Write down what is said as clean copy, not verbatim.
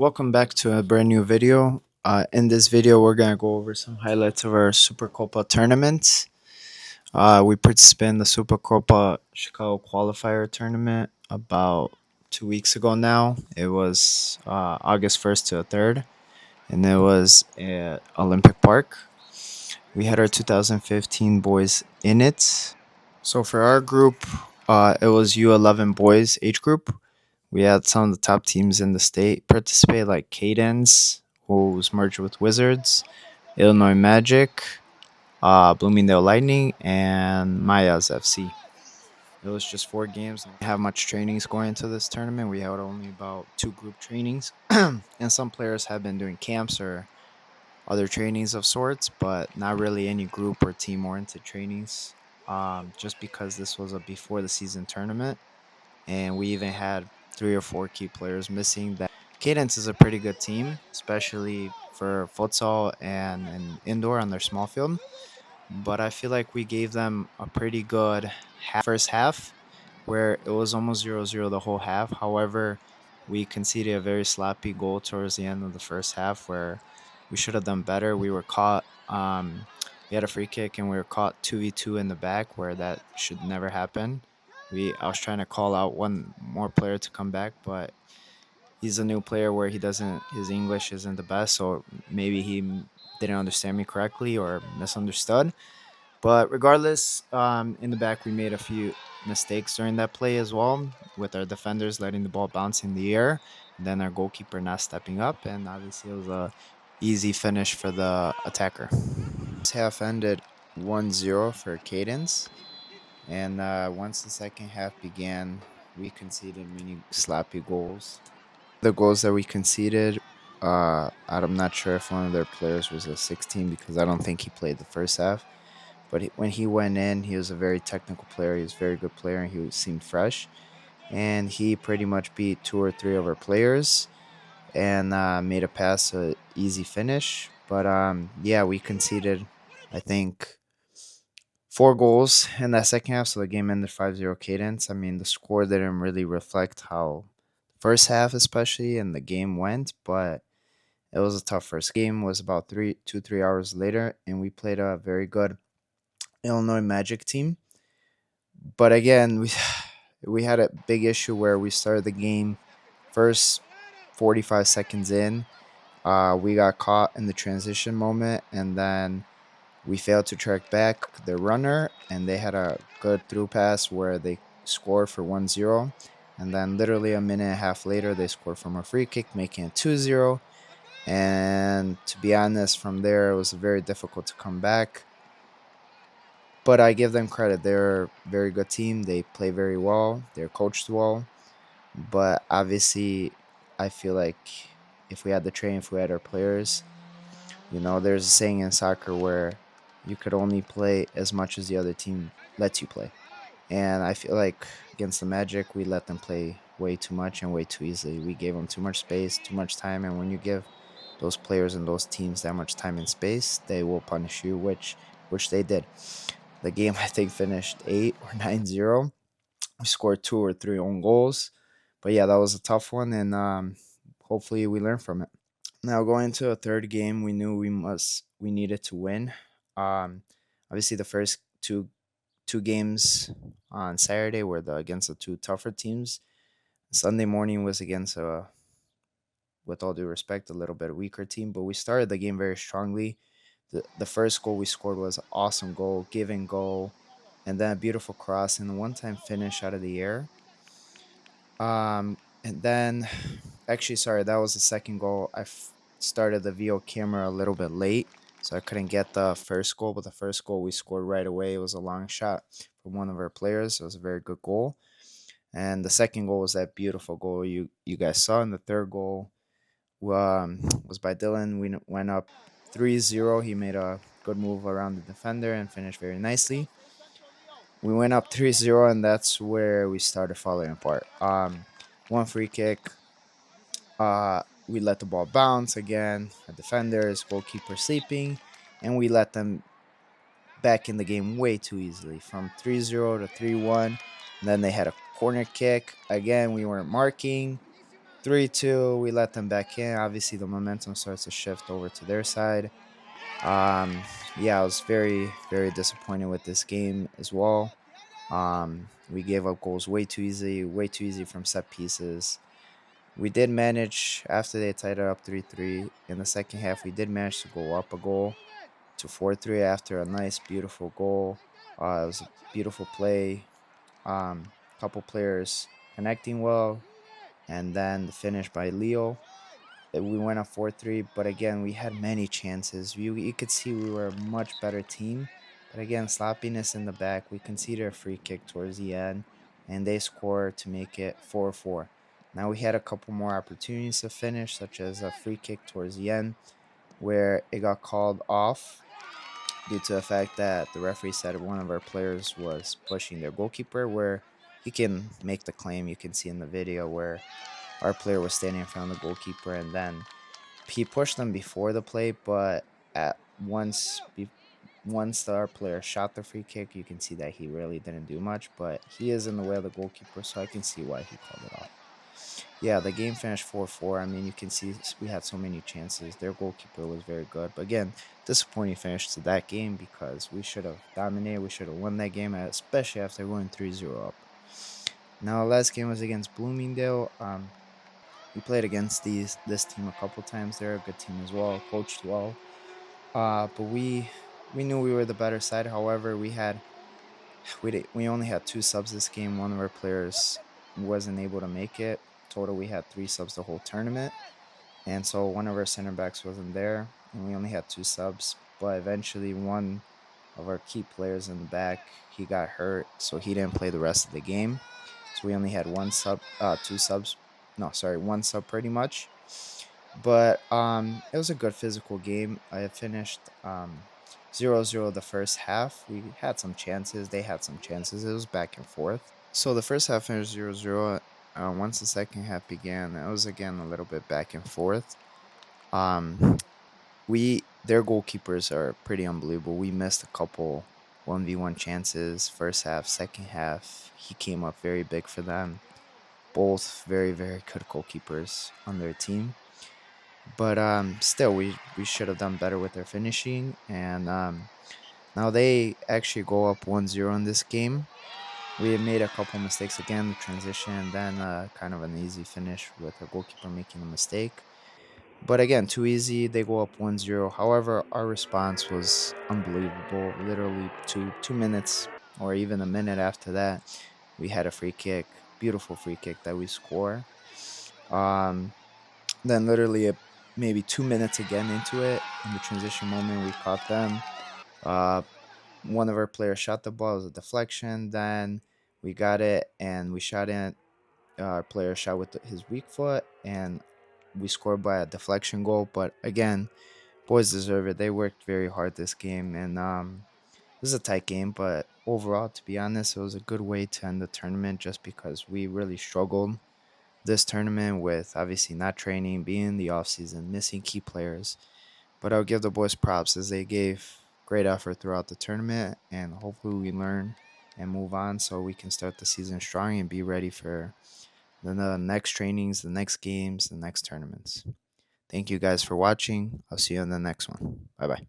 Welcome back to a brand new video. In this video, we're going to go over some highlights of our SuperCopa tournament. We participated in the SuperCopa Chicago Qualifier tournament about 2 weeks ago now. It was August 1st to the 3rd, and it was at Olympic Park. We had our 2015 boys in it. So for our group, it was U11 boys age group. We had some of the top teams in the state participate, like Cadence, who was merged with Wizards, Illinois Magic, Bloomingdale Lightning, and Mayas FC. It was just 4 games. We didn't have much trainings going into this tournament. We had only about 2 group trainings, and some players have been doing camps or other trainings of sorts, but not really any group or team oriented trainings. Just because this was a before the season tournament, and we even had 3 or 4 key players missing. That Cadence is a pretty good team, especially for futsal and indoor on their small field. But I feel like we gave them a pretty good first half, where it was almost 0-0 the whole half. However, we conceded a very sloppy goal towards the end of the first half, where we should have done better. We were caught. We had a free kick and we were caught 2v2 in the back, where that should never happen. I was trying to call out one more player to come back, but he's a new player where his English isn't the best, so maybe he didn't understand me correctly or misunderstood. But regardless, in the back we made a few mistakes during that play as well, with our defenders letting the ball bounce in the air, and then our goalkeeper not stepping up, and obviously it was a easy finish for the attacker. This half ended 1-0 for Cadence. And once the second half began, we conceded many sloppy goals. The goals that we conceded, I'm not sure if one of their players was a 16, because I don't think he played the first half. But when he went in, he was a very technical player. He was a very good player, and he seemed fresh. And he pretty much beat 2 or 3 of our players and made a pass, a easy finish. But yeah, we conceded, I think, 4 goals in that second half, so the game ended 5-0 Cadence. I mean, the score didn't really reflect how first half, especially, and the game went, but it was a tough first game. Was about 3 hours later, and we played a very good Illinois Magic team. But again, we had a big issue where we started the game first 45 seconds in. We got caught in the transition moment, and then we failed to track back the runner, and they had a good through pass where they scored for 1-0. And then literally a minute and a half later, they scored from a free kick, making it 2-0. And to be honest, from there, it was very difficult to come back. But I give them credit. They're a very good team. They play very well. They're coached well. But obviously, I feel like if we had the training, if we had our players, there's a saying in soccer where you could only play as much as the other team lets you play. And I feel like against the Magic, we let them play way too much and way too easily. We gave them too much space, too much time. And when you give those players and those teams that much time and space, they will punish you, which they did. The game, I think, finished 8 or 9-0. We scored 2 or 3 own goals. But yeah, that was a tough one. And hopefully we learn from it. Now, going into a third game, we knew we needed to win. Obviously, the first two games on Saturday were against the 2 tougher teams. Sunday morning was against with all due respect, a little bit weaker team. But we started the game very strongly. The first goal we scored was an awesome goal, give and goal, and then a beautiful cross and a one-time finish out of the air. And then, actually, sorry, that was the second goal. I started the VO camera a little bit late, so I couldn't get the first goal. But the first goal we scored right away. It was a long shot from one of our players. It was a very good goal. And the second goal was that beautiful goal you guys saw. And the third goal was by Dylan. We went up 3-0. He made a good move around the defender and finished very nicely. We went up 3-0, and that's where we started falling apart. One free kick. We let the ball bounce again. The defenders, goalkeeper sleeping, and we let them back in the game way too easily, from 3-0 to 3-1. And then they had a corner kick. Again, we weren't marking. 3-2, we let them back in. Obviously, the momentum starts to shift over to their side. Yeah, I was very disappointed with this game as well. We gave up goals way too easy from set pieces. We did manage after they tied it up 3-3 in the second half. We did manage to go up a goal to 4-3 after a nice, beautiful goal. It was a beautiful play. Couple players connecting well, and then the finish by Leo. We went up 4-3, but again, we had many chances. You could see we were a much better team, but again, sloppiness in the back. We conceded a free kick towards the end, and they scored to make it 4-4. Now we had a couple more opportunities to finish, such as a free kick towards the end, where it got called off due to the fact that the referee said one of our players was pushing their goalkeeper, where he can make the claim. You can see in the video where our player was standing in front of the goalkeeper, and then he pushed them before the play, but at once our player shot the free kick, you can see that he really didn't do much, but he is in the way of the goalkeeper, so I can see why he called it off. Yeah, the game finished 4-4. I mean, you can see we had so many chances. Their goalkeeper was very good. But again, disappointing finish to that game because we should have dominated. We should have won that game, especially after going 3-0 up. Now, last game was against Bloomingdale. We played against this team a couple times. They're a good team as well, coached well. But we knew we were the better side. However, we only had two subs this game. One of our players wasn't able to make it. Total, we had three subs the whole tournament, and so one of our center backs wasn't there, and we only had two subs. But eventually, one of our key players in the back he got hurt, so he didn't play the rest of the game. So we only had two subs. No, sorry, one sub pretty much. But it was a good physical game. I finished 0-0 the first half. We had some chances. They had some chances. It was back and forth. So the first half finished 0-0. Once the second half began, it was again a little bit back and forth. Um, their goalkeepers are pretty unbelievable. We missed a couple 1v1 chances first half, second half. He came up very big for them. Both very good goalkeepers on their team. But still, we should have done better with their finishing. And now they actually go up 1-0 in this game. We had made a couple mistakes again, the transition, and then kind of an easy finish with a goalkeeper making a mistake. But again, too easy. They go up 1-0. However, our response was unbelievable. Literally 2 minutes or even a minute after that, we had a free kick, beautiful free kick that we score. Then literally maybe 2 minutes again into it, in the transition moment, we caught them. Uh, One of our players shot the ball. It was a deflection. Then we got it and we shot it. Our player shot with his weak foot, and we scored by a deflection goal. But again, boys deserve it. They worked very hard this game, and it was a tight game. But overall, to be honest, it was a good way to end the tournament, just because we really struggled this tournament with obviously not training, being in the off season, missing key players. But I'll give the boys props as they gave great effort throughout the tournament, and hopefully we learn and move on so we can start the season strong and be ready for the next trainings, the next games, the next tournaments. Thank you guys for watching. I'll see you in the next one. Bye bye.